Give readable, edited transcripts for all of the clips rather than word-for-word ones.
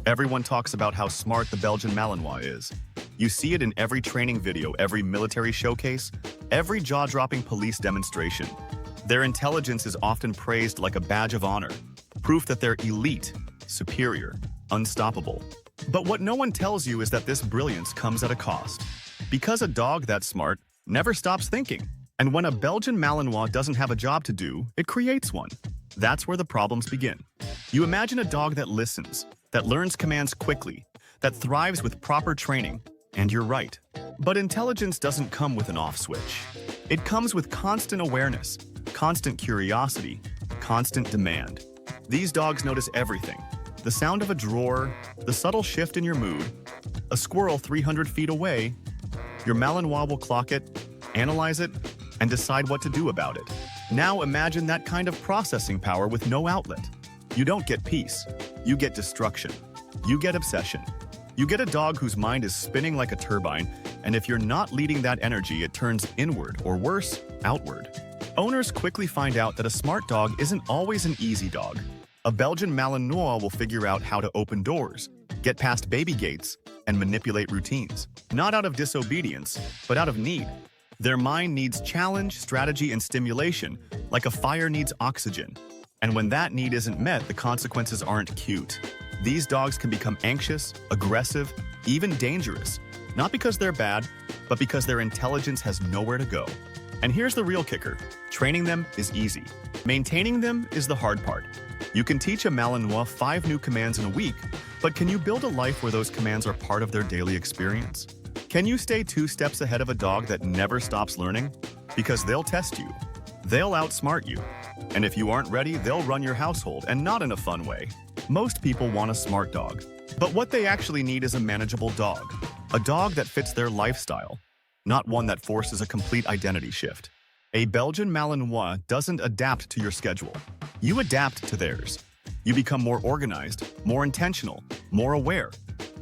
Everyone talks about how smart the Belgian Malinois is. You see it in every training video, every military showcase, every jaw-dropping police demonstration. Their intelligence is often praised like a badge of honor, proof that they're elite, superior, unstoppable. But what no one tells you is that this brilliance comes at a cost. Because a dog that's smart never stops thinking. And when a Belgian Malinois doesn't have a job to do, it creates one. That's where the problems begin. You imagine a dog that listens, that learns commands quickly, that thrives with proper training, and you're right. But intelligence doesn't come with an off switch. It comes with constant awareness, constant curiosity, constant demand. These dogs notice everything. The sound of a drawer, the subtle shift in your mood, a squirrel 300 feet away. Your Malinois will clock it, analyze it, and decide what to do about it. Now imagine that kind of processing power with no outlet. You don't get peace. You get destruction. You get obsession. You get a dog whose mind is spinning like a turbine, and if you're not leading that energy, it turns inward, or worse, outward. Owners quickly find out that a smart dog isn't always an easy dog. A Belgian Malinois will figure out how to open doors, get past baby gates, and manipulate routines. Not out of disobedience, but out of need. Their mind needs challenge, strategy, and stimulation, like a fire needs oxygen. And when that need isn't met, the consequences aren't cute. These dogs can become anxious, aggressive, even dangerous. Not because they're bad, but because their intelligence has nowhere to go. And here's the real kicker. Training them is easy. Maintaining them is the hard part. You can teach a Malinois 5 new commands in a week, but can you build a life where those commands are part of their daily experience? Can you stay 2 steps ahead of a dog that never stops learning? Because they'll test you. They'll outsmart you. And if you aren't ready, they'll run your household, and not in a fun way. Most people want a smart dog. But what they actually need is a manageable dog. A dog that fits their lifestyle, not one that forces a complete identity shift. A Belgian Malinois doesn't adapt to your schedule. You adapt to theirs. You become more organized, more intentional, more aware.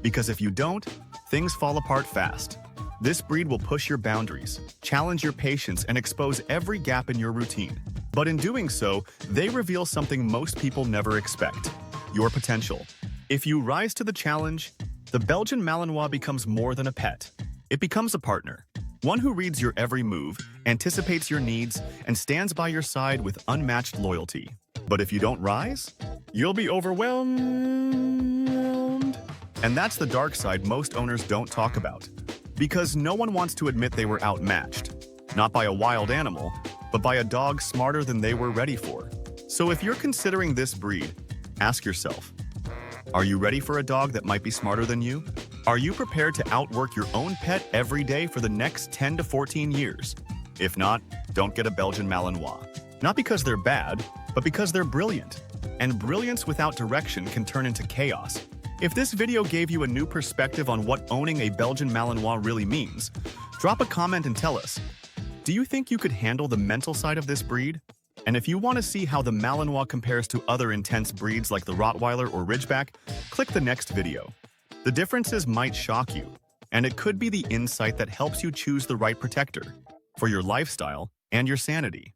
Because if you don't, things fall apart fast. This breed will push your boundaries, challenge your patience, and expose every gap in your routine. But in doing so, they reveal something most people never expect: your potential. If you rise to the challenge, the Belgian Malinois becomes more than a pet. It becomes a partner. One who reads your every move, anticipates your needs, and stands by your side with unmatched loyalty. But if you don't rise, you'll be overwhelmed. And that's the dark side most owners don't talk about. Because no one wants to admit they were outmatched. Not by a wild animal, but by a dog smarter than they were ready for. So if you're considering this breed, ask yourself, are you ready for a dog that might be smarter than you? Are you prepared to outwork your own pet every day for the next 10 to 14 years? If not, don't get a Belgian Malinois. Not because they're bad, but because they're brilliant. And brilliance without direction can turn into chaos. If this video gave you a new perspective on what owning a Belgian Malinois really means, drop a comment and tell us. Do you think you could handle the mental side of this breed? And if you want to see how the Malinois compares to other intense breeds like the Rottweiler or Ridgeback, click the next video. The differences might shock you, and it could be the insight that helps you choose the right protector for your lifestyle and your sanity.